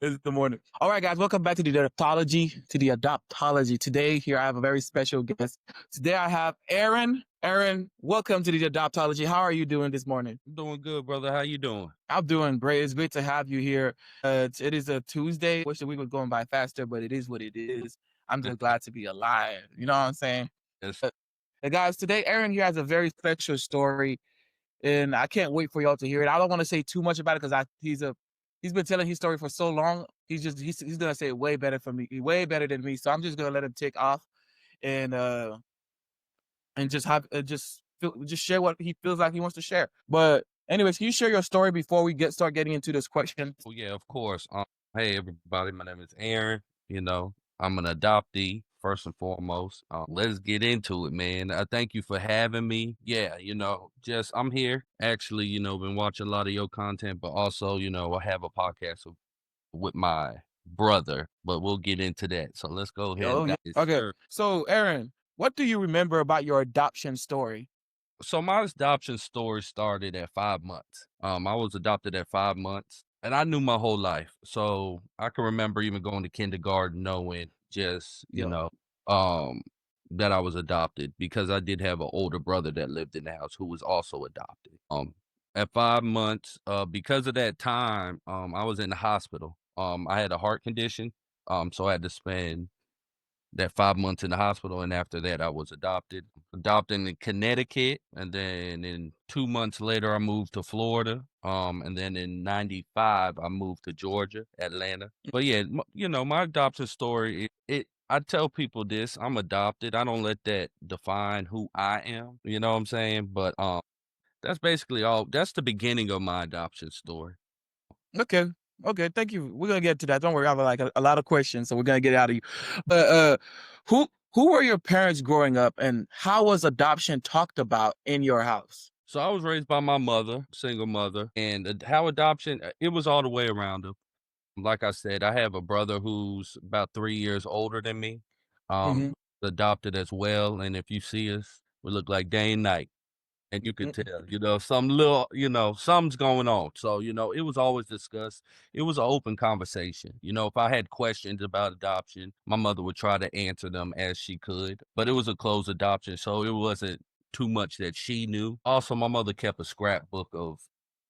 It's the morning. All right, guys, welcome back to the adoptology. Today, here I have a very special guest. Today, I have Aaron. Aaron, welcome to the adoptology. How are you doing this morning? I'm doing good, brother. How you doing? I'm doing great. It's great to have you here. It is a Tuesday. Wish the week was going by faster, but it is what it is. I'm just glad to be alive. You know what I'm saying? Yes. Guys, today, Aaron here has a very special story, and I can't wait for y'all to hear it. I don't want to say too much about it because he's been telling his story for so long. He's gonna say it way better for me, way better than me. So I'm just gonna let him take off and just have just share what he feels like he wants to share. But anyways, can you share your story before we start getting into this question? Oh yeah, of course. Hey everybody, my name is Aaron. I'm an adoptee first and foremost. Let's get into it, man. Thank you for having me. Yeah, just I'm here. Actually, been watching a lot of your content, but also, I have a podcast with my brother. But we'll get into that. So let's go ahead Oh and yeah. dive. Okay. Sure. So Aaron, what do you remember about your adoption story? So my adoption story started at 5 months. I was adopted at 5 months, and I knew my whole life. So I can remember even going to kindergarten, knowing just Yeah. um, that I was adopted because I did have an older brother that lived in the house who was also adopted. At 5 months, because of that time, I was in the hospital. I had a heart condition, so I had to spend that 5 months in the hospital, and after that, I was adopted in Connecticut, and then in 2 months later, I moved to Florida, and then in '95, I moved to Georgia, Atlanta. But yeah, my adoption story, I tell people this, I'm adopted, I don't let that define who I am, you know what I'm saying? But, that's basically all that's the beginning of my adoption story. Okay. Okay. Thank you. We're gonna get to that. Don't worry. I have like a lot of questions, so we're gonna get out of you. But who were your parents growing up, and how was adoption talked about in your house? So I was raised by my mother, single mother, and how adoption, it was all the way around her. Like I said, I have a brother who's about 3 years older than me, um, Hmm. adopted as well, and if you see us, we look like day and night, and you could tell, some little something's going on. So, it was always discussed. It was an open conversation. If I had questions about adoption, my mother would try to answer them as she could, but it was a closed adoption, so it wasn't too much that she knew. Also, my mother kept a scrapbook of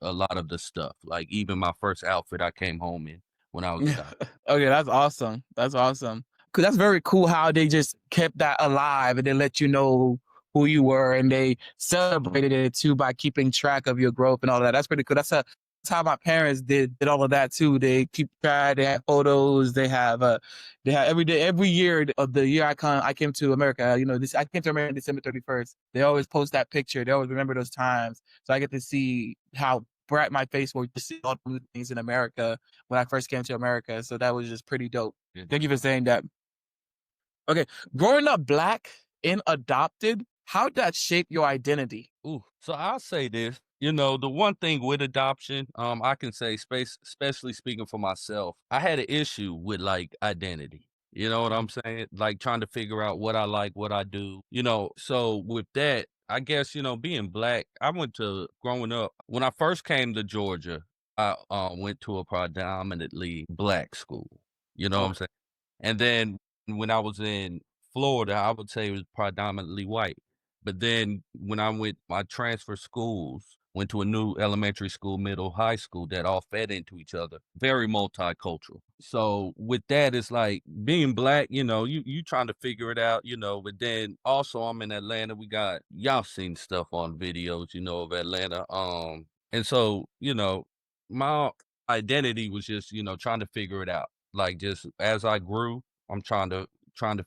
a lot of the stuff, like even my first outfit I came home in when I was adopted. Okay, that's awesome. That's awesome. Cause that's very cool how they just kept that alive and they let you know who you were, and they celebrated it too by keeping track of your growth and all that. That's pretty cool. That's how my parents did all of that too. They keep track. They have photos. They have every day, every year of the year I came to America. I came to America December 31st. They always post that picture. They always remember those times. So I get to see how bright my face was to see all the new things in America when I first came to America. So that was just pretty dope. Yeah. Thank you for saying that. Okay. Growing up black and adopted, how did that shape your identity? Ooh, so I'll say this, the one thing with adoption, I can say especially speaking for myself, I had an issue with like identity. You know what I'm saying? Like trying to figure out what I like, what I do, So with that, I guess, being black, I went to growing up, when I first came to Georgia, I went to a predominantly black school. You know what I'm Okay. saying? And then when I was in Florida, I would say it was predominantly white. But then when I transferred schools, went to a new elementary school, middle, high school that all fed into each other, very multicultural. So with that, it's like being black, you trying to figure it out, but then also I'm in Atlanta. Y'all seen stuff on videos, of Atlanta. And so, my identity was just, trying to figure it out. Like just as I grew, I'm trying to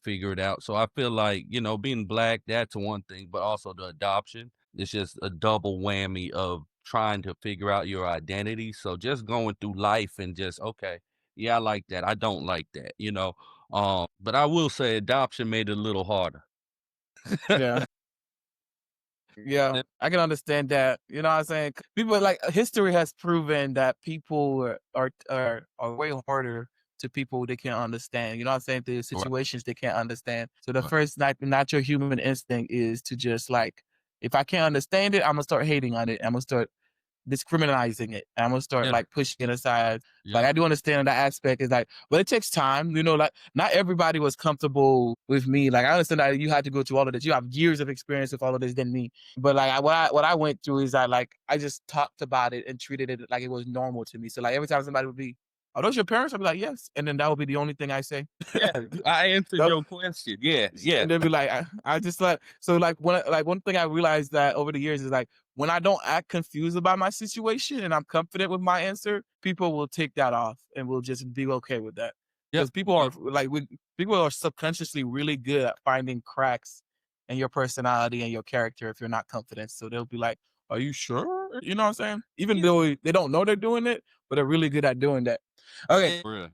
figure it out. So I feel like, being black, that's one thing, but also the adoption is just a double whammy of trying to figure out your identity. So just going through life and just, okay, yeah, I like that. I don't like that, but I will say adoption made it a little harder. Yeah. Yeah. Yeah, I can understand that. You know what I'm saying? People like history has proven that people are way harder to people they can't understand. You know what I'm saying? The right, situations they can't understand. So the right. first natural human instinct is to just like, if I can't understand it, I'm gonna start hating on it. I'm gonna start discriminalizing it. And I'm gonna start Yeah. like pushing it aside. Like Yeah. I do understand that aspect is like, but it takes time, like not everybody was comfortable with me. Like I understand that you had to go through all of this. You have years of experience with all of this than me. But like what I went through is that like I just talked about it and treated it like it was normal to me. So like every time somebody would be, "Are those your parents?" I'd be like, "Yes," and then that would be the only thing I say. Yeah. I answered So your question. Yeah. Yeah. and they'd be like, I just like so like one thing I realized that over the years is like when I don't act confused about my situation and I'm confident with my answer, people will take that off and will just be okay with that. Yep. Because people are Yep. like people are subconsciously really good at finding cracks in your personality and your character if you're not confident. So they'll be like, "Are you sure?" You know what I'm saying? Even Yeah. though they don't know they're doing it, but they're really good at doing that. Okay. For real.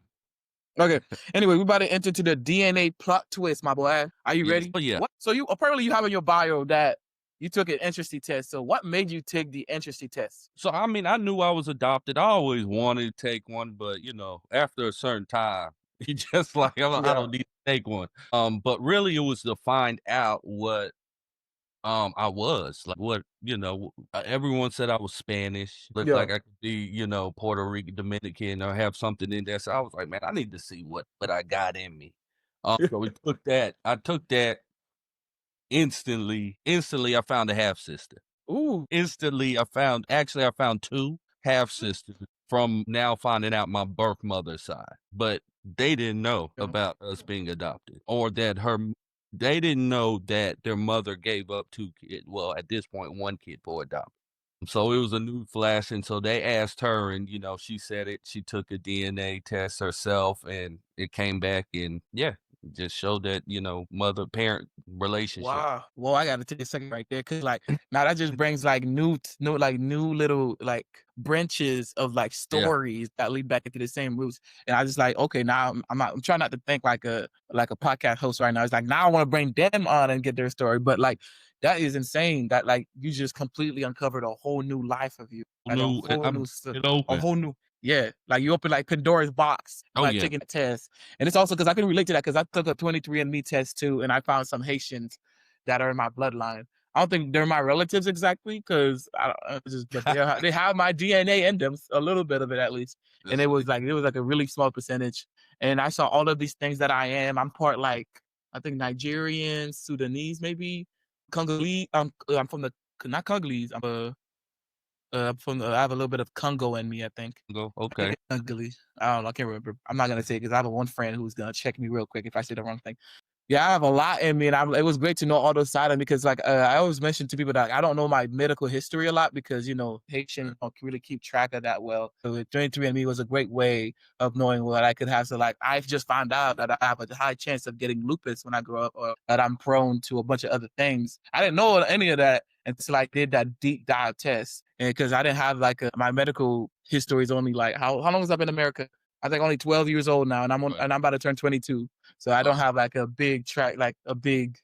Okay. Anyway, we about to enter to the DNA plot twist, my boy. Are you Yes. ready? Oh yeah. What? So you apparently you have in your bio that you took an entry test. So what made you take the entry test? So I mean, I knew I was adopted. I always wanted to take one, but after a certain time, you just like I Yeah. don't need to take one. But really, it was to find out what I was like. What everyone said I was Spanish. Looked Yeah. like I could be Puerto Rican, Dominican, or have something in there. So I was like, man, I need to see what I got in me. So we took that. I took that instantly. Instantly, I found a half sister. Ooh. Instantly, I found 2 half sisters from now finding out my birth mother's side, but they didn't know Yeah. about us being adopted or that they didn't know that their mother gave up 2 kids. Well, at this point, 1 kid for adoption. So it was a new flash, and so they asked her, and she said it. She took a DNA test herself, and it came back, and yeah, it just showed that mother parent relationship. Wow. Well, I gotta take a second right there because like now that just brings like new little like branches of like Yeah, stories that lead back into the same roots. And I just like, okay, now I'm trying not to think like a podcast host right now. It's like now I want to bring them on and get their story. But like that is insane that like you just completely uncovered a whole new life of you. Like a new. whole new It a open. whole new yeah, like you open like Pandora's box Oh by yeah. taking a test. And it's also because I can relate to that because I took a 23andMe test too, and I found some Haitians that are in my bloodline. I don't think they're my relatives exactly because I don't just but they have my DNA in them, a little bit of it at least. And That's it was like a really small percentage. And I saw all of these things that I am. I'm part like I think Nigerian, Sudanese, maybe Congolese. I'm from the not Congolese. From I have a little bit of Congo in me, I think. go. I think Okay. it's Congolese. I don't know. I can't remember. I'm not gonna say it because I have one friend who's gonna check me real quick if I say the wrong thing. Yeah, I have a lot in me, and it was great to know all those sides of me because, like, I always mention to people that I don't know my medical history a lot because Haitians don't really keep track of that well. So, 23andMe was a great way of knowing what I could have. So, like, I've just found out that I have a high chance of getting lupus when I grow up, or that I'm prone to a bunch of other things. I didn't know any of that until I did that deep dive test, and because I didn't have like my medical history is only like how long has I been in America? I think only 12 years old now, and Right. I'm about to turn 22. So I don't Uh, have like a big track, like a big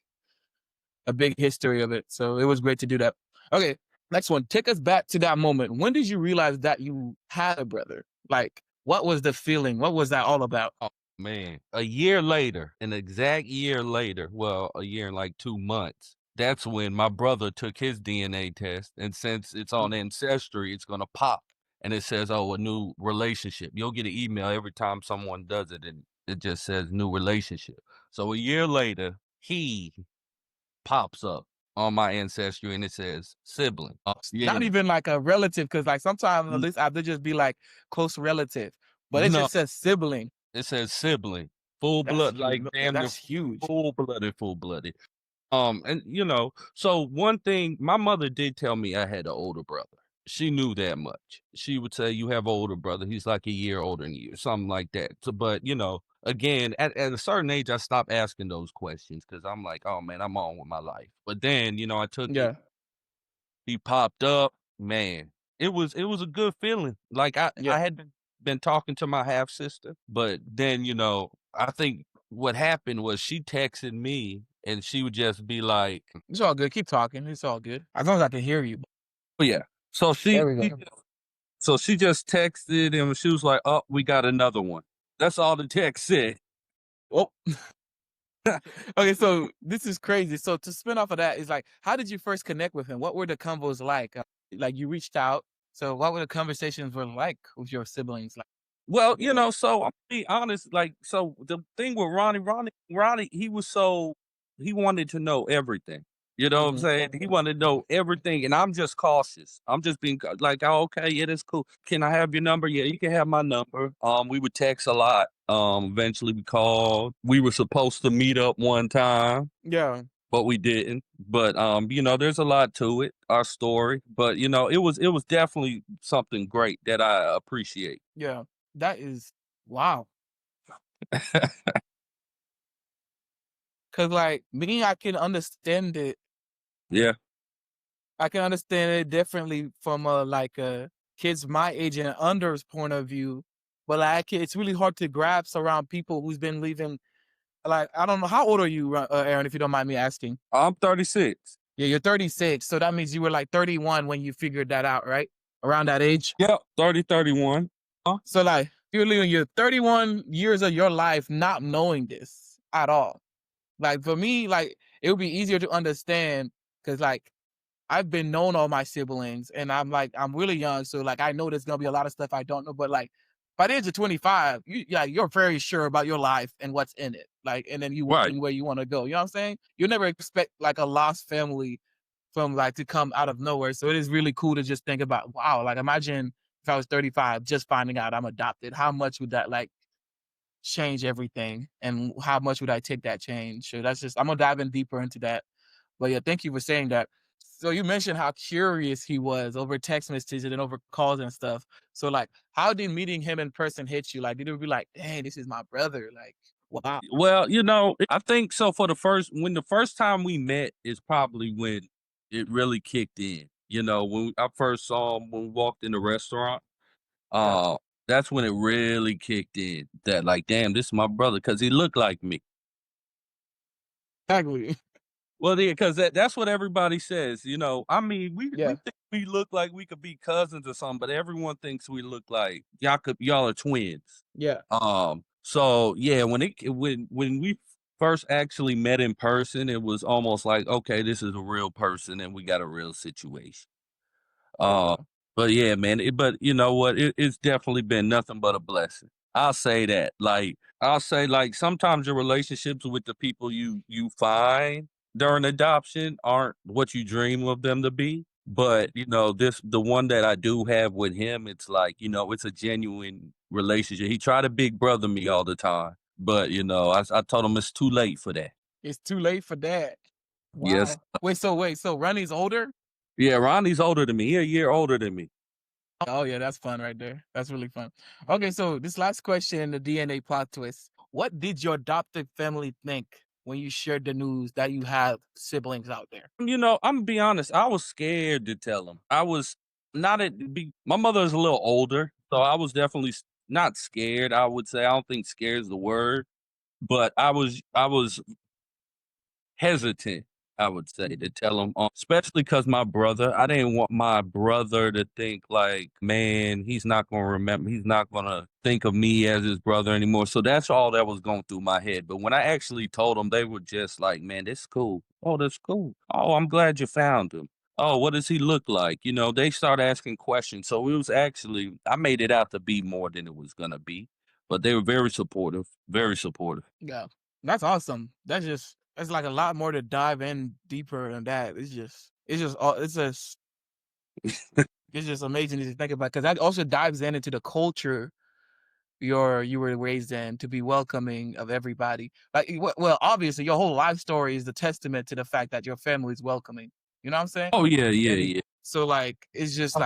history of it. So it was great to do that. Okay, next one. Take us back to that moment. When did you realize that you had a brother? Like, what was the feeling? What was that all about? oh man, a year later, an exact year later. Well, a year and like 2 months. That's when my brother took his DNA test, and since it's on Ancestry, it's gonna pop, and it says, "Oh, a new relationship." You'll get an email every time someone does it, and it just says "new relationship." So a year later, he pops up on my Ancestry, and it says "sibling." Not Yeah. even like a relative, because like sometimes on this app they just be like close relative, but it No, just says sibling. it says sibling, full That's blood, huge. like damn near That's huge. full blooded. And so one thing my mother did tell me I had an older brother. She knew that much. She would say, "You have an older brother. He's like a year older than you," something like that. So, but again, at a certain age, I stopped asking those questions because I'm like, "Oh man, I'm on with my life." But then, I took it. Yeah, He popped up, man. It was a good feeling. Like yeah. I had been talking to my half sister, but then I think what happened was she texted me and she would just be like, It's all good. Keep talking. It's all good. As long as I can hear you. "Oh yeah." So There we go. she just texted and she was like, "Oh, we got another one." That's all the text said. Oh, okay. So this is crazy. So to spin off of that is like, how did you first connect with him? What were the combos like? Like you reached out. So what were the conversations were like with your siblings? Like, Well, so I'm be honest, like, so the thing with Ronnie, he wanted to know everything. You know what I'm mhm. saying? He wanted to know everything, and I'm just cautious. I'm just being like, oh, okay, yeah, that's cool. Can I have your number? Yeah, you can have my number. We would text a lot. Eventually we called. We were supposed to meet up one time, Yeah, but we didn't. But there's a lot to it, our story. But it was definitely something great that I appreciate. yeah. That is wow. Cause like me, I can understand it. Yeah. I can understand it differently from a like a kids my age and under's point of view. But like it's really hard to grasp around people who's been leaving. Like I don't know how old are you, Aaron? If you don't mind me asking. I'm 36. Yeah, you're 36, so that means you were like 31 when you figured that out, right? Around that age. Yep, 30, 31. Huh? So like you're living your 31 years of your life not knowing this at all. Like for me, like it would be easier to understand because like I've been known all my siblings and I'm really young, so like I know there's gonna be a lot of stuff I don't know. But like by the age of 25, you're very sure about your life and what's in it. Like and then you Right. walking where you want to go. You know what I'm saying? You never expect like a lost family from like to come out of nowhere. So it is really cool to just think about, wow, like imagine if I was 35 just finding out I'm adopted, how much would that like change everything and how much would I take that change? So that's just I'm gonna dive in deeper into that. But yeah, thank you for saying that. So you mentioned how curious he was over text messages and over calls and stuff. So like how did meeting him in person hit you? Like did it be like, dang, this is my brother? Like, wow. Well, I think so for the first time we met is probably when it really kicked in. When I first saw him when we walked in the restaurant, Yeah, uh, that's when it really kicked in that like, damn, this is my brother because he looked like me. exactly. Well, yeah, because that's what everybody says. I mean, we Yeah, think we look like we could be cousins or something, but everyone thinks we look like y'all are twins. yeah. So yeah, when we first actually met in person, it was almost like, okay, this is a real person and we got a real situation. Oh Uh, yeah. but yeah, man, but you know what? It's definitely been nothing but a blessing. I'll say that. Like I'll say, like sometimes your relationships with the people you find during adoption aren't what you dream of them to be. But the one that I do have with him, it's like it's a genuine relationship. He tried to big brother me all the time, but I told him it's too late for that. It's too late for that. Yes, Wow. Wait, so Ronnie's older? yeah. Ronnie's older than me. He a year older than me. Oh yeah, that's fun right there. That's really fun. Okay, so this last question, the DNA plot twist. What did your adopted family think when you shared the news that you have siblings out there? I'm gonna be honest. I was scared to tell him. I was not my mother is a little older, so I was definitely not scared. I would say I don't think scared is the word, but I was hesitant, I would say, to tell him, especially because my brother. I didn't want my brother to think like, man, he's not gonna remember. He's not gonna think of me as his brother anymore. So that's all that was going through my head. But when I actually told them, they were just like, man, this is cool. Oh, that's cool. Oh, I'm glad you found him. Oh, what does he look like? They start asking questions. So it was actually, I made it out to be more than it was gonna be. But they were very supportive, very supportive. Yeah. That's awesome. That's like a lot more to dive in deeper than that. It's just amazing to think about because that also dives into the culture you were raised in to be welcoming of everybody. Like, well, obviously, your whole life story is the testament to the fact that your family is welcoming. You know what I'm saying? Oh yeah, yeah, And yeah. so, like, it's just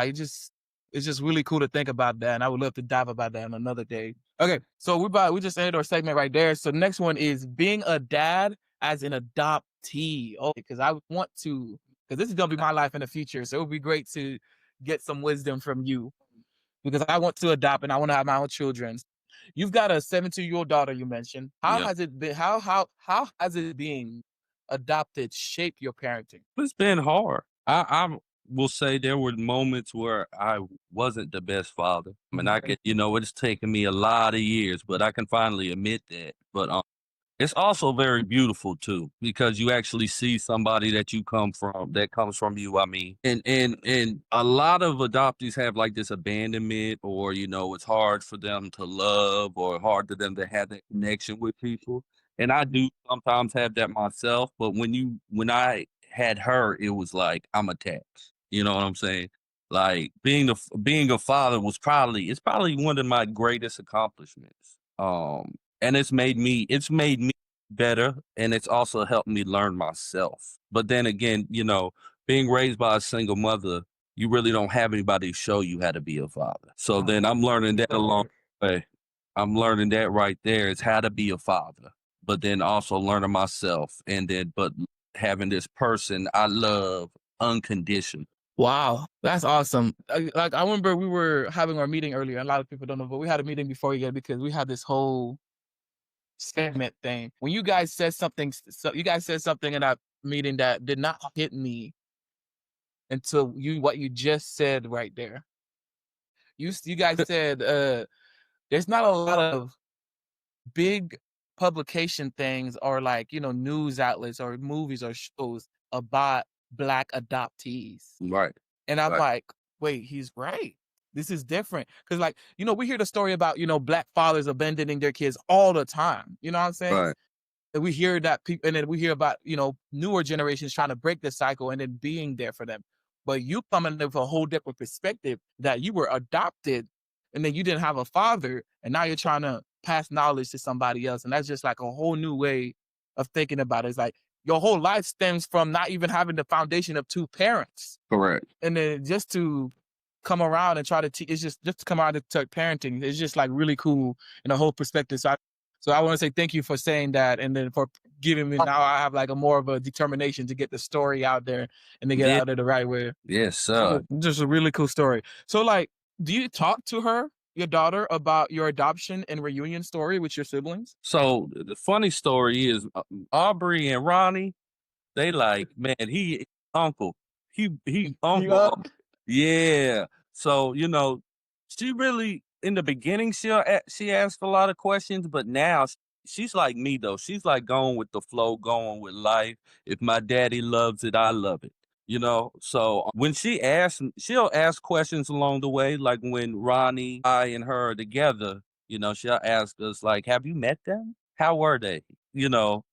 really cool to think about that, and I would love to dive about that on another day. Okay, so we just ended our segment right there. So the next one is being a dad as an adoptee. Oh, because I want to, because this is gonna be my life in the future. So it would be great to get some wisdom from you because I want to adopt and I want to have my own children. You've got a 17-year-old daughter you mentioned. How Yeah. has it been? How has it being adopted shaped your parenting? It's been hard. I will say there were moments where I wasn't the best father. I mean, Mhm. it's taken me a lot of years, but I can finally admit that. But It's also very beautiful too, because you actually see somebody that comes from you, I mean. And a lot of adoptees have like this abandonment, or it's hard for them to love, or hard for them to have that connection with people. And I do sometimes have that myself, but when I had her, it was like I'm attached. You know what I'm saying? Like being a father it's probably one of my greatest accomplishments. And it's made me better, and it's also helped me learn myself. But then again, being raised by a single mother, you really don't have anybody to show you how to be a father. So then I'm learning that along the way. I'm learning that right there is how to be a father, but then also learning myself, and then but having this person I love unconditional. Wow, that's awesome. Like I remember we were having our meeting earlier. A lot of people don't know, but we had a meeting before you get because we had this whole segment thing. When you guys said something, so you guys said something in that meeting that did not hit me until what you just said right there. You guys said there's not a lot of big publication things or like news outlets or movies or shows about black adoptees. Right. And I'm Right. like, wait, he's right. This is different. Cause like, we hear the story about, black fathers abandoning their kids all the time. You know what I'm saying? Right. And we hear that people, and then we hear about, newer generations trying to break the cycle and then being there for them. But you coming in with a whole different perspective that you were adopted and then you didn't have a father. And now you're trying to pass knowledge to somebody else. And that's just like a whole new way of thinking about it. It's like your whole life stems from not even having the foundation of two parents. Correct. And then just to come around and try to teach, it's just to come around to parenting. It's just like really cool in a whole perspective. So I want to say thank you for saying that, and then for giving me now I have like a more of a determination to get the story out there and to get Yeah. out there the right way. Yes, So sir. just a really cool story. So like, do you talk to her, your daughter, about your adoption and reunion story with your siblings? So the funny story is, Aubrey and Ronnie, they like, man, he uncle. He You uncle. up? Yeah. So, she really in the beginning she asked a lot of questions, but now she's like me though. She's like going with the flow, going with life. If my daddy loves it, I love it. So when she'll ask questions along the way, like when Ronnie, I, and her are together, she'll ask us like, "Have you met them? How were they?" You know,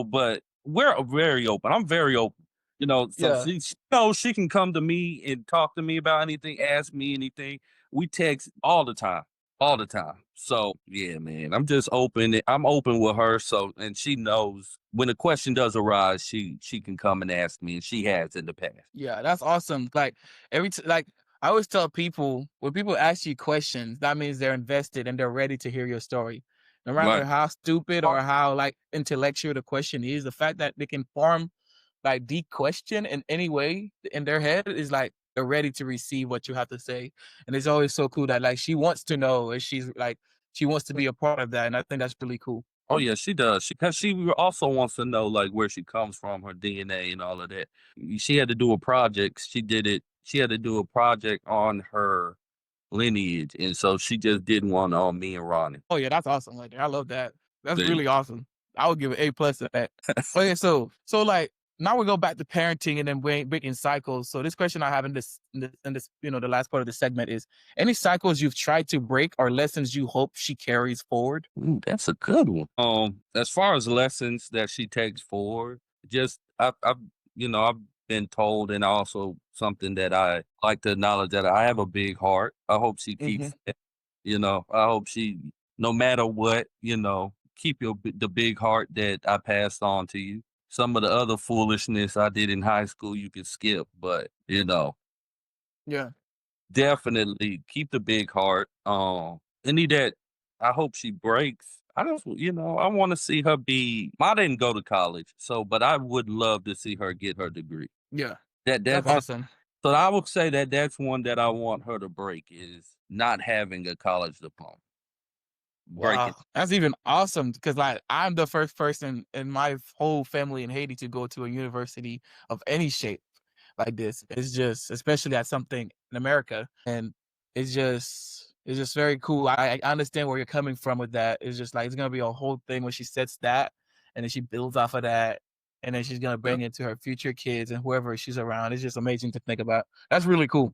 but we're very open. I'm very open. So Yeah. she knows she can come to me and talk to me about anything, ask me anything. We text all the time, all the time. So yeah, man, I'm just open. I'm open with her. So, and she knows when a question does arise, she can come and ask me, and she has in the past. Yeah, that's awesome. Like like I always tell people when people ask you questions, that means they're invested and they're ready to hear your story. No matter Right. how stupid or how like intellectual the question is, the fact that they can form like deep question in any way in their head is like they're ready to receive what you have to say. And it's always so cool that like she wants to know and she wants to be a part of that. And I think that's really cool. Oh yeah, she does. Because she also wants to know like where she comes from, her DNA, and all of that. She had to do a project. She did it. She had to do a project on her lineage, and so she just did one on me and Ronnie. Oh yeah, that's awesome right there. I love that. That's There you really awesome. I would give it A+ to that. Okay, so like now we go back to parenting and then breaking cycles. So this question I have in this the last part of the segment is any cycles you've tried to break or lessons you hope she carries forward? Ooh, that's a good one. As far as lessons that she takes forward, just I've been told, and also something that I like to acknowledge, that I have a big heart. I hope she Hmm. keeps it. I hope she, no matter what, keep the big heart that I passed on to you. Some of the other foolishness I did in high school, you could skip, but Yeah. definitely keep the big heart. Any that I hope she breaks. I want to see her be. I didn't go to college, but I would love to see her get her degree. Yeah. That's That's awesome. so I would say that that's one that I want her to break, is not having a college diploma. Break it. Wow. That's even awesome because like I'm the first person in my whole family in Haiti to go to a university of any shape like this. It's just especially at something in America. And it's just It's just very cool. I understand where you're coming from with that. It's just like it's gonna be a whole thing when she sets that, and then she builds off of that, and then she's gonna Yeah, bring it to her future kids and whoever she's around. It's just amazing to think about. That's really cool.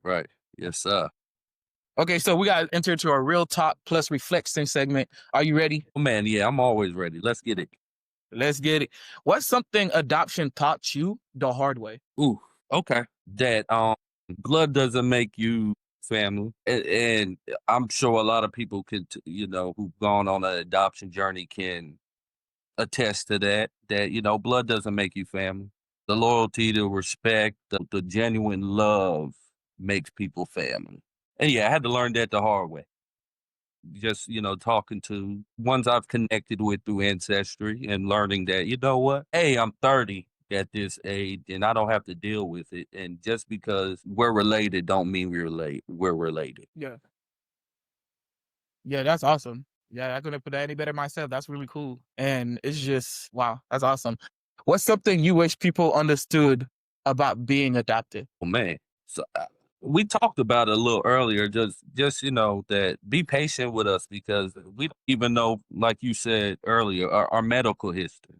right. Yes, sir. Okay, so we got to enter into our real talk plus reflection segment. Are you ready? Oh, man, yeah, I'm always ready. Let's get it. Let's get it. What's something adoption taught you the hard way? Ooh, okay. That blood doesn't make you family, and I'm sure a lot of people could, who've gone on an adoption journey can attest to that. That blood doesn't make you family. The loyalty, the respect, the genuine love makes people family. And yeah, I had to learn that the hard way. Just talking to ones I've connected with through ancestry and learning that what, hey, I'm 30 at this age and I don't have to deal with it, and just because we're related don't mean we're related. Yeah. Yeah, that's awesome. Yeah, I couldn't put that any better myself. That's really cool. And it's just, wow, that's awesome. What's something you wish people understood about being adopted? Oh man, so we talked about it a little earlier. Just that be patient with us because we don't even know, like you said earlier, our medical history.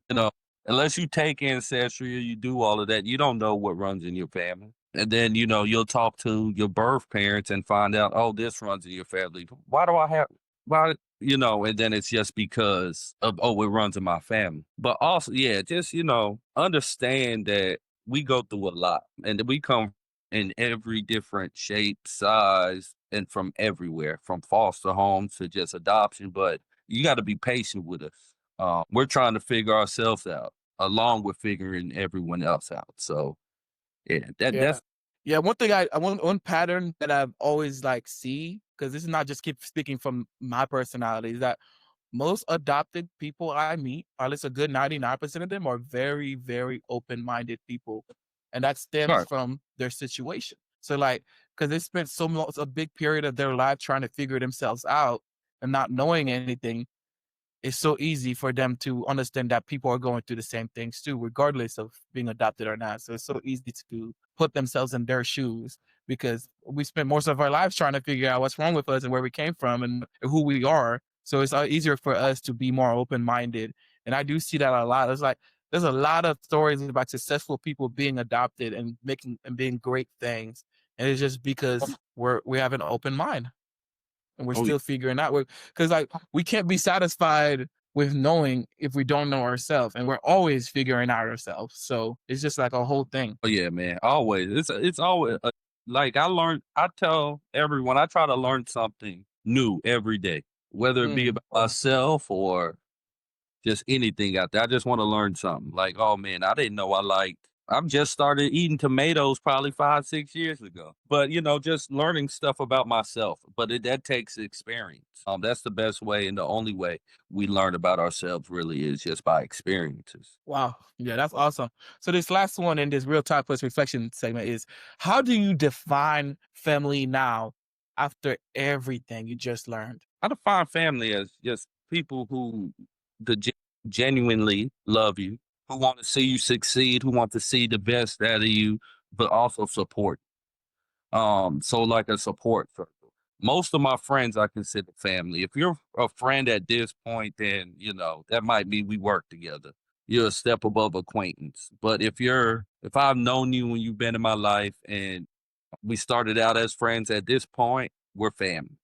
Unless you take ancestry or you do all of that, you don't know what runs in your family. And then you'll talk to your birth parents and find out, oh, this runs in your family. Why do I have? Why? And then it's just because of, oh, it runs in my family. But also, yeah, just understand that we go through a lot and we come in every different shape, size, and from everywhere, from foster homes to just adoption. But you got to be patient with us. We're trying to figure ourselves out along with figuring everyone else out. So yeah, Yeah. that's Yeah, one thing one pattern that I've always like see, because this is not just keep speaking from my personality, is that most adopted people I meet, or at least a good 99% of them, are very, very open-minded people. And that stems right. from their situation. So like, because they spent a big period of their life trying to figure themselves out and not knowing anything, it's so easy for them to understand that people are going through the same things too, regardless of being adopted or not. So it's so easy to put themselves in their shoes because we spent most of our lives trying to figure out what's wrong with us and where we came from and who we are. So it's easier for us to be more open minded. And I do see that a lot. There's a lot of stories about successful people being adopted and making and being great things. And it's just because we have an open mind and we're Oh yeah. still figuring out because like we can't be satisfied with knowing if we don't know ourselves, and we're always figuring out ourselves. So it's just like a whole thing. Oh yeah, man. Always. It's always like I tell everyone I try to learn something new every day, whether it be Mm. about myself or just anything out there. I just want to learn something. Like, oh man, I didn't know I liked. I've just started eating tomatoes probably 5, 6 years ago. But just learning stuff about myself. But that takes experience. That's the best way and the only way we learn about ourselves really is just by experiences. Wow, yeah, that's awesome. So this last one in this real talk plus reflection segment is: how do you define family now after everything you just learned? I define family as just people who the genuinely love you, who want to see you succeed, who want to see the best out of you, but also support. So like a support circle. Most of my friends I consider family. If you're a friend at this point, then that might mean we work together. You're a step above acquaintance. But if I've known you when you've been in my life and we started out as friends at this point, we're family.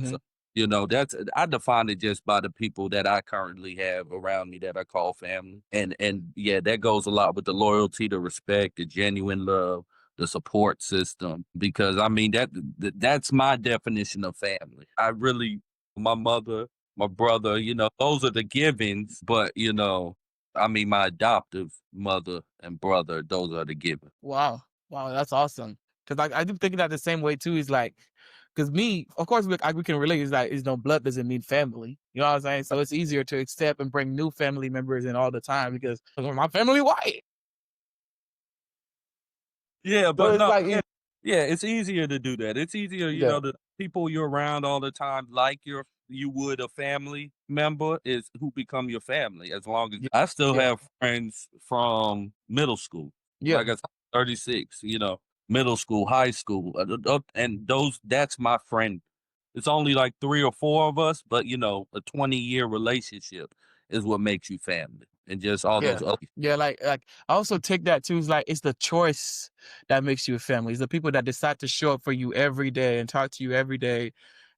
So, Hmm. that's I define it just by the people that I currently have around me that I call family. And yeah, that goes a lot with the loyalty, the respect, the genuine love, the support system. Because I mean that's my definition of family. I really my mother, my brother, those are the givens, but I mean my adoptive mother and brother, those are the givens. Wow. Wow, that's awesome. Cause I do think that the same way too. Is like, cause me, of course, we can relate. Is like, is no blood doesn't mean family. You know what I'm saying? So it's easier to accept and bring new family members in all the time because my family white. Yeah, So but it's no, like, yeah, yeah, it's easier to do that. It's easier, yeah, the people you're around all the time, like you would a family member, is who become your family. As long as yeah, I still yeah, have friends from middle school, like yeah. I said, 36, middle school, high school, and that's my friend. it's only like 3 or 4 of us, but, you know, a 20-year relationship is what makes you family, and just all those Yeah. other. Yeah, like I also take that too. It's like it's the choice that makes you a family. It's the people that decide to show up for you every day and talk to you every day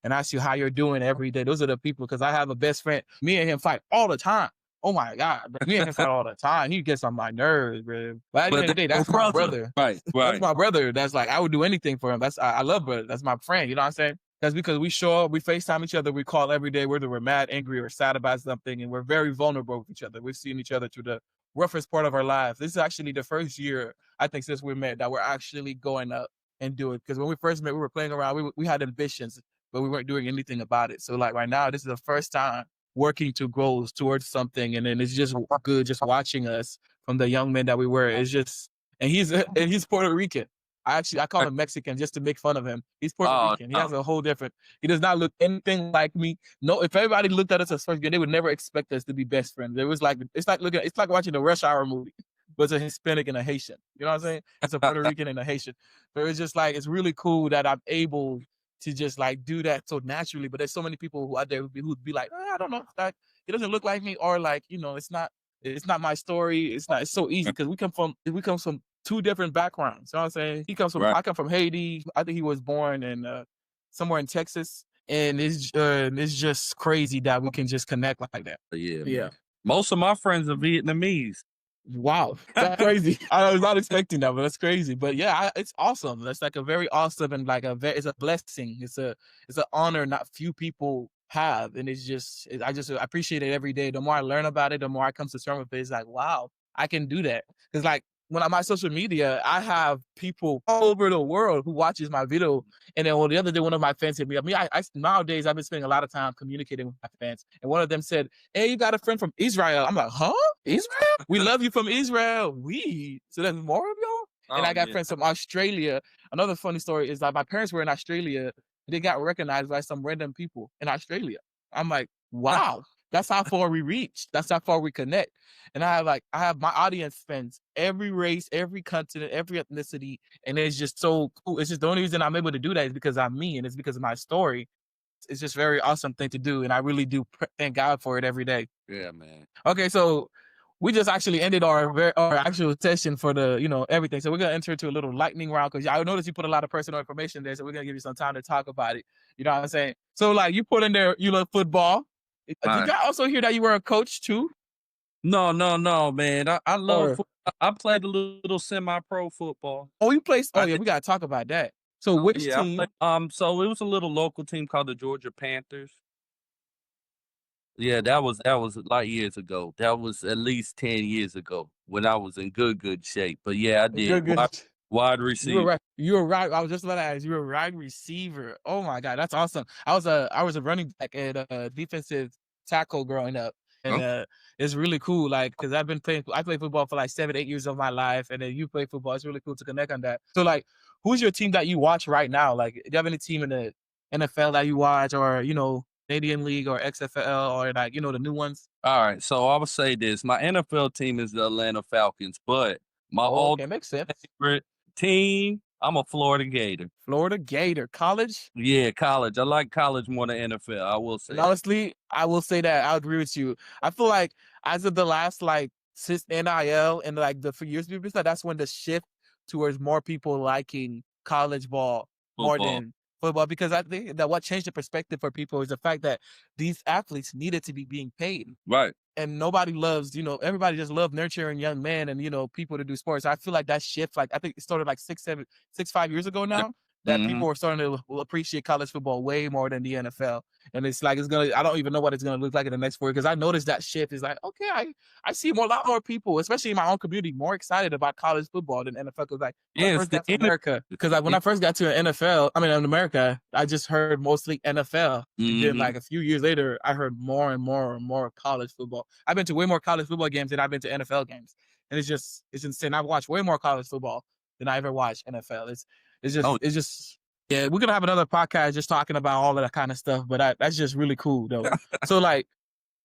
and ask you how you're doing every day. Those are the people, because I have a best friend. Me and him fight all the time. Oh my God. Me and him fight all the time. He gets on my nerves, bro. But at the But end of the day, that's that's your my brother. brother. Right, That's right. my brother. That's like I would do anything for him. I love brother. That's my friend. You know what I'm saying? That's because we show up, we FaceTime each other, we call every day, whether we're mad, angry, or sad about something, and we're very vulnerable with each other. We've seen each other through the roughest part of our lives. This is actually the first year, I think, since we met that we're actually going up and do it. Because when we first met, we were playing around, we had ambitions, but we weren't doing anything about it. So like right now, this is the first time working to goals towards something, and then it's just good just watching us from the young men that we were. It's just, and he's Puerto Rican. I call him Mexican just to make fun of him. He's Puerto Oh, Rican. He no. has a whole different. He does not look anything like me. No, if everybody looked at us as first grade, they would never expect us to be best friends. It was like it's like watching a Rush Hour movie, but it's a Hispanic and a Haitian. You know what I'm saying? It's a Puerto Rican and a Haitian. So it's just like it's really cool that I'm able to just like do that so naturally. But there's so many people who out there who'd be like, I don't know, like it doesn't look like me, or like it's not my story. It's so easy because we come from two different backgrounds. You know what I'm saying? Right. I come from Haiti. I think he was born in somewhere in Texas. And it's just crazy that we can just connect like that. Yeah, Yeah. man. Most of my friends are Vietnamese. Wow, that's crazy. I was not expecting that, but that's crazy. But yeah, it's awesome. That's like a very awesome and like it's a blessing. It's an honor not few people have, and I just appreciate it every day. The more I learn about it, the more I come to terms with it. It's like, wow, I can do that. Because like when I'm on social media, I have people all over the world who watches my video. And then the other day, one of my fans hit me up. Nowadays I've been spending a lot of time communicating with my fans, and one of them said, "Hey, you got a friend from Israel?" I'm like, "Huh? Israel? We love you from Israel. So there's more of y'all." And I got friends from Australia. Another funny story is that my parents were in Australia. They got recognized by some random people in Australia. I'm like, wow, that's how far we reach. That's how far we connect. And I have my audience spans every race, every continent, every ethnicity, and it's just so cool. It's just the only reason I'm able to do that is because I'm me, and it's because of my story. It's just very awesome thing to do, and I really do thank God for it every day. Yeah, man. Okay, so we just actually ended our actual session for the everything. So we're gonna enter into a little lightning round because I noticed you put a lot of personal information there. So we're gonna give you some time to talk about it. You know what I'm saying? So like you put in there, you love football. Did I also hear that you were a coach too? No, man. I love Or I played a little semi-pro football. you play? Oh I yeah, did. we gotta talk about that. So which Yeah, I team? played, so it was a little local team called the Georgia Panthers. Yeah, that was light years ago. That was at least 10 years ago when I was in good shape. But yeah, I did Good. wide You were receiver. right. You were right. I was just about to ask. You were a wide receiver. Oh my God, that's awesome. I was a running back and a defensive tackle growing up, and Huh? it's really cool. Like because I played football for like 7, 8 years of my life, and then you play football. It's really cool to connect on that. So like, who's your team that you watch right now? Like, do you have any team in the NFL that you watch, or Canadian League or XFL, or like the new ones? All right, so I would say this. My NFL team is the Atlanta Falcons, but my Oh, all okay, makes sense. favorite team, I'm a Florida Gator. Florida Gator college. Yeah, college. I like college more than NFL. I will say And that. honestly, I will say that I agree with you. I feel like as of the last like since NIL and like the few years before that, that's when the shift towards more people liking college ball more Football. than football. Because I think that what changed the perspective for people is the fact that these athletes needed to be being paid. Right. And nobody loves, everybody just love nurturing young men and people to do sports. I feel like that shift, like I think it started like 5 years ago now, that Mm-hmm. people are starting to appreciate college football way more than the NFL. And it's like I don't even know what it's gonna look like in the next 4 years because I noticed that shift is like, okay, I see a lot more people, especially in my own community, more excited about college football than NFL. Because like when I Yeah, it's first the got to America, because when I first got to NFL, I mean in America, I just heard mostly NFL. And then like a few years later, I heard more and more and more college football. I've been to way more college football games than I've been to NFL games. And it's insane. I've watched way more college football than I ever watched NFL. It's just yeah, we're gonna have another podcast just talking about all of that kind of stuff, but that's just really cool though. So like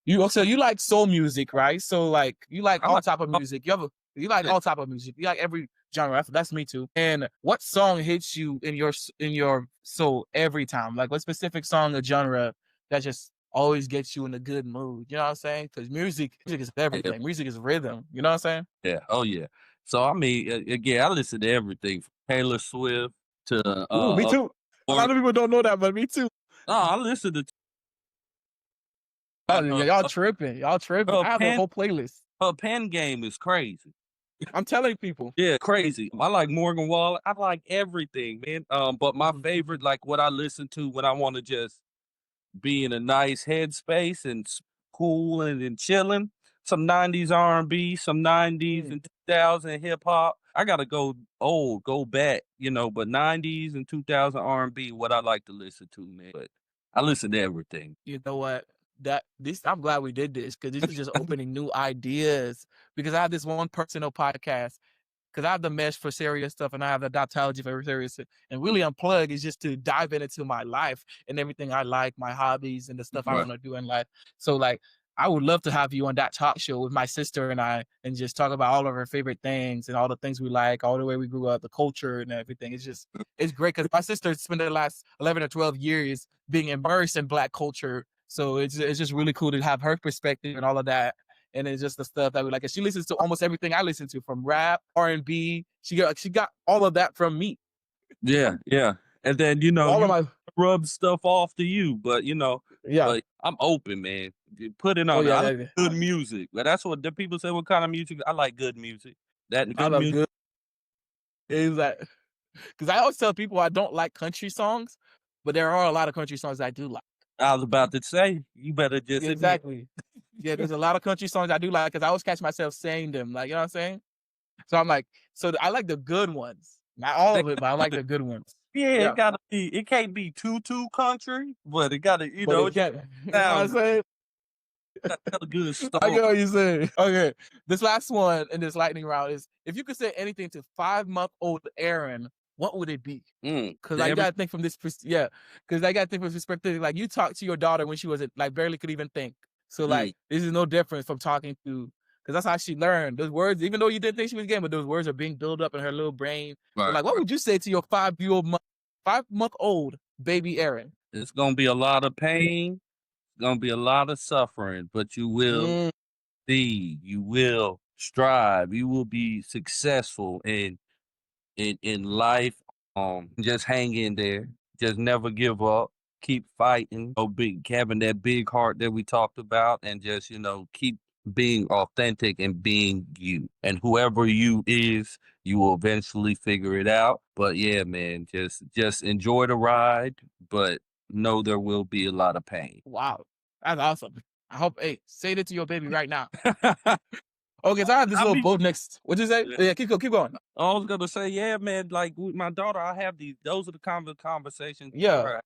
you like soul music, right? So like you like I all like type of music. You like all type of music. You like every genre. That's me too. And what song hits you in your soul every time? Like what specific song or genre that just always gets you in a good mood? You know what I'm saying? Because music is Yeah, everything. Music is rhythm. You know what I'm saying? yeah, oh yeah. So I mean, again, I listen to everything from Taylor Swift to Ooh, me too. A or lot of people don't know that, but me too. no, I listen to Oh, like yeah, y'all tripping. Y'all tripping. her I have a pen whole playlist. her pen game is crazy. I'm telling people. Yeah, crazy. I like Morgan Wallen. I like everything, man. But my Mhm. favorite, like what I listen to when I want to just be in a nice headspace and cool and chilling. Some 90s R&B, some 90s Mm. and 2000 hip hop. I gotta go old, go back, but 90s and 2000 R&B, what I like to listen to, man. But I listen to everything. You know what? I'm glad we did this because this is just opening new ideas. Because I have this one personal podcast because I have the mesh for serious stuff and I have the adoptology for serious. And really unplug is just to dive into my life and everything I like, my hobbies and the stuff I Right. want to do in life. So like I would love to have you on that talk show with my sister and I and just talk about all of our favorite things and all the things we like, all the way we grew up, the culture and everything. It's great because my sister spent the last 11 or 12 years being immersed in Black culture. So it's just really cool to have her perspective and all of that and it's just the stuff that we like. And she listens to almost everything I listen to, from rap, R&B. She got all of that from me. Yeah, yeah. And then, All of you my rub stuff off to you, but yeah. but I'm open, man. You put it Oh on there. yeah, I like yeah. good music. But that's what the people say, what kind of music? I like good music. That and I good love music. good. Is that because I always tell people I don't like country songs, but there are a lot of country songs I do like. I was about to say, you better just admit. Exactly. Yeah, there's a lot of country songs I do like because I always catch myself saying them. Like, you know what I'm saying? So I'm like, I like the good ones. Not all of it, but I like the good ones. Yeah, Yeah. it can't be too country, but it gotta, But it it can't. You know what I'm sound saying? got a good I story. get what you're saying. Okay. This last one in this lightning round is if you could say anything to 5-month-old Aaron, what would it be? Cause I Every gotta think from this yeah. Cause I gotta think from this perspective. Like you talked to your daughter when she was like barely could even think. So mm, like this is no different from talking to because that's how she learned. Those words, even though you didn't think she was getting, but those words are being built up in her little brain. So right, like what right. would you say to your 5-month-old baby Aaron? It's gonna be a lot of pain, it's gonna be a lot of suffering, but you will Mm, succeed, you will strive, you will be successful in life. Just hang in there, just never give up, keep fighting, big having that big heart that we talked about, and just keep being authentic and being you. And whoever you is, you will eventually figure it out. But yeah, man, just enjoy the ride, but know there will be a lot of pain. wow. That's awesome. I hope hey, say that to your baby right now. Okay, so I have this I little mean, boat next. What'd you say? Yeah, keep going. I was gonna say, yeah, man. Like with my daughter, I have these. Those are the conversations with Yeah. her.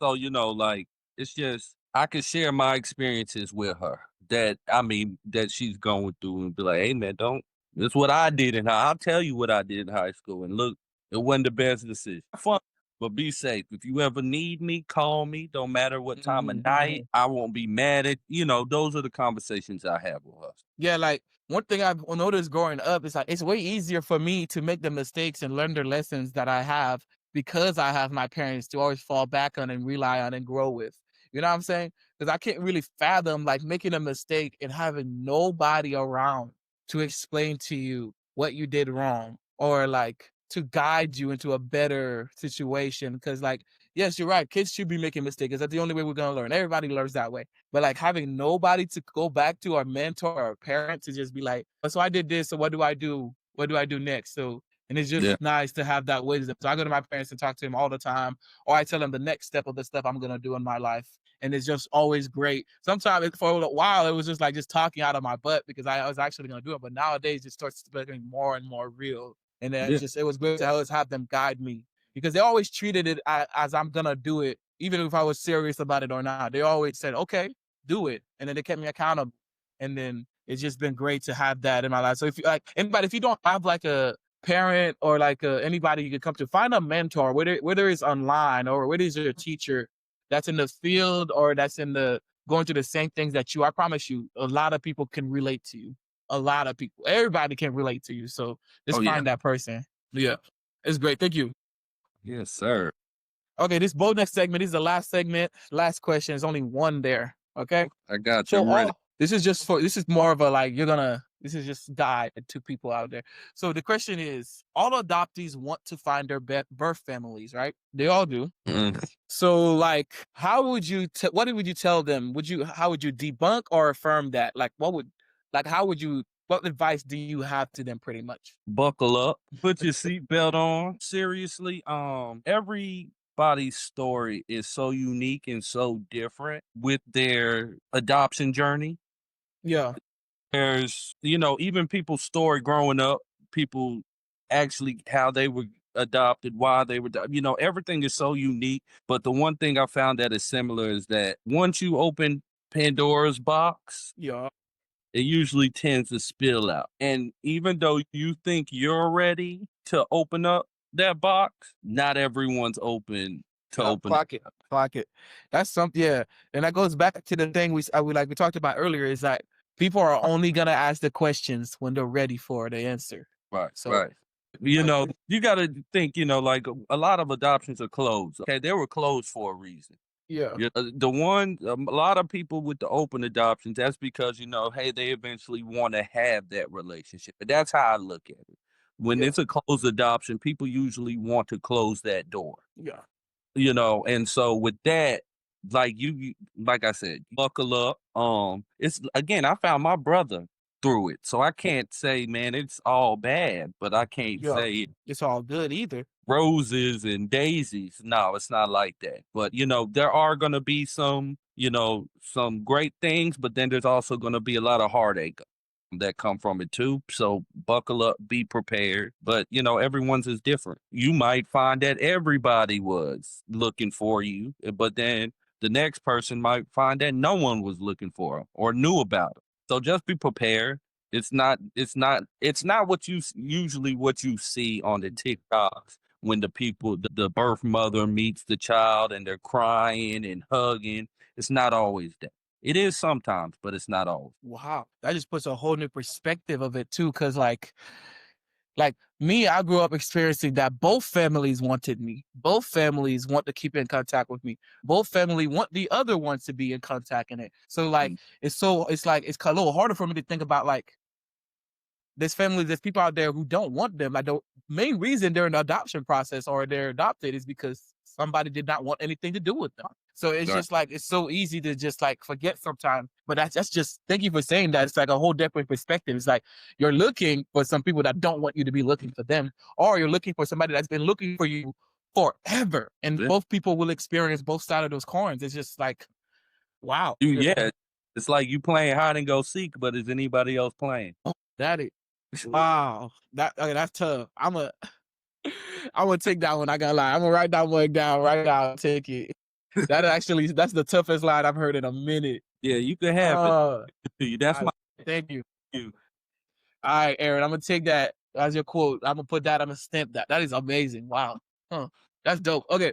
So, like, it's just I can share my experiences with her that I mean that she's going through and be like, hey man, don't this is what I did in high. I'll tell you what I did in high school. And look, it wasn't the best decision. Fun, but be safe. If you ever need me, call me. Don't matter what time of night. Mhm. I won't be mad at those are the conversations I have with her. Yeah, like one thing I've noticed growing up is like it's way easier for me to make the mistakes and learn the lessons that I have because I have my parents to always fall back on and rely on and grow with. You know what I'm saying? Because I can't really fathom like making a mistake and having nobody around to explain to you what you did wrong or like to guide you into a better situation. Because like, yes, you're right. Kids should be making mistakes. That's the only way we're gonna learn. Everybody learns that way. But like having nobody to go back to or mentor or parent to just be like, oh, so I did this, so what do I do? What do I do next? So and it's Yeah. just nice to have that wisdom. So I go to my parents and talk to them all the time, or I tell them the next step of the stuff I'm gonna do in my life. And it's just always great. Sometimes for a while it was just like just talking out of my butt because I was actually gonna do it. But nowadays it starts becoming more and more real. And Yeah. it was great to always have them guide me because they always treated it as I'm gonna do it, even if I was serious about it or not. They always said, okay, do it. And then they kept me accountable. And then it's just been great to have that in my life. So if you like anybody, if you don't have like a parent or like anybody you can come to, find a mentor, whether it's online or whether it's your teacher that's in the field or that's in the going through the same things that you. I promise you, a lot of people can relate to you. a lot of people. Everybody can relate to you. So Oh just yeah. find that person. Yeah. It's great. Thank you. Yes, sir. Okay, this bold next segment this is the last segment. Last question. There's only one there. Okay. I got you. So I'm ready. all this is just for this is more of a like you're gonna this is just guide to people out there. So the question is, all adoptees want to find their birth families, right? They all do. Mm. So like, how would you what would you tell them? How would you debunk or affirm that? Like, how would you? What advice do you have to them? Pretty much. Buckle up, put your seatbelt on. Seriously, everybody's story is so unique and so different with their adoption journey. Yeah. There's, even people's story growing up, people actually how they were adopted, why they were, everything is so unique. But the one thing I found that is similar is that once you open Pandora's box, Yeah. it usually tends to spill out. And even though you think you're ready to open up that box, not everyone's open to open it. Clock it. Clock it. That's something. Yeah, and that goes back to the thing we talked about earlier. Is that people are only gonna ask the questions when they're ready for the answer. Right, So right. You got to think, like a lot of adoptions are closed. Okay, they were closed for a reason. yeah, Yeah, a lot of people with the open adoptions, that's because, hey, they eventually want to have that relationship. But that's how I look at it. When yeah, it's a closed adoption, people usually want to close that door. yeah, And so with that, like like I said, buckle up. It's again, I found my brother through it. So I can't say, man, it's all bad, but I can't yeah. say It's all good either. roses and daisies. No, it's not like that. But there are gonna be some great things, but then there's also gonna be a lot of heartache that come from it too. So buckle up, be prepared. But everyone's is different. You might find that everybody was looking for you, but then the next person might find that no one was looking for them or knew about them. So just be prepared. It's not usually what you see on the TikToks when the birth mother meets the child and they're crying and hugging. It's not always that. It is sometimes, but it's not always. Wow, that just puts a whole new perspective of it too. Cause like me, I grew up experiencing that both families wanted me. Both families want to keep in contact with me. Both family want the other ones to be in contact in it. So like Mm, it's like it's a little harder for me to think about like there's people out there who don't want them. Like the main reason they're in the adoption process or they're adopted is because somebody did not want anything to do with them. So it's right. just like it's so easy to just like forget sometimes. But that's just thank you for saying that. It's like a whole different perspective. It's like you're looking for some people that don't want you to be looking for them, or you're looking for somebody that's been looking for you forever. And Yeah. both people will experience both sides of those coins. It's just like wow. Yeah, it's like you playing hide and go seek, but is anybody else playing? That is wow. That's tough. I'm gonna take that one. I gotta lie. I'm gonna write that one down right now. Take it. That's the toughest line I've heard in a minute. Yeah, you can have it. Uh, That's my thank you. you. All right, Aaron. I'm gonna take that as your quote. I'm gonna put that. I'm gonna stamp that. That is amazing. Wow. Huh. That's dope. Okay,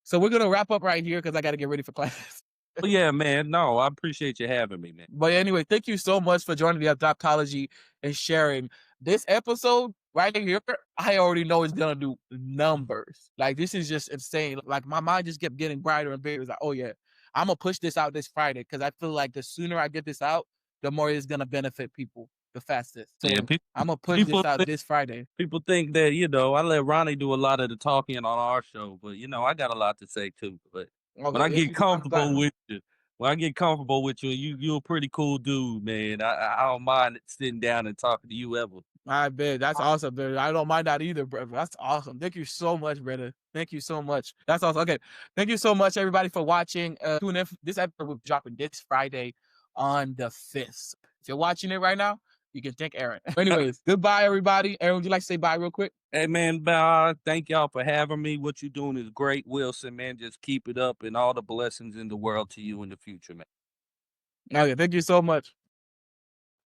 so we're gonna wrap up right here because I gotta get ready for class. Oh yeah, man. No, I appreciate you having me, man. But anyway, thank you so much for joining the Adoptology and sharing this episode right here. I already know it's gonna do numbers. Like this is just insane. Like my mind just kept getting brighter and bigger. It's like, oh yeah, I'm gonna push this out this Friday because I feel like the sooner I get this out, the more it's gonna benefit people the fastest. So Yeah, I'm gonna push people this out think, this Friday. people think that I let Ronnie do a lot of the talking on our show, but I got a lot to say too. But when I Okay, get I'm glad. comfortable with you, when I get comfortable with you, you're a pretty cool dude, man. I don't mind sitting down and talking to you ever. I bet that's awesome, brother. I don't mind that either, brother. That's awesome. Thank you so much, brother. Thank you so much. That's awesome. Okay, thank you so much, everybody, for watching. Tune in. This episode will be dropping this Friday on the 5th. If you're watching it right now, you can thank Aaron. Anyways, goodbye, everybody. Aaron, would you like to say bye real quick? Hey man, thank y'all for having me. What you're doing is great, Wilson, man. Just keep it up and all the blessings in the world to you in the future, man. Okay, thank you so much.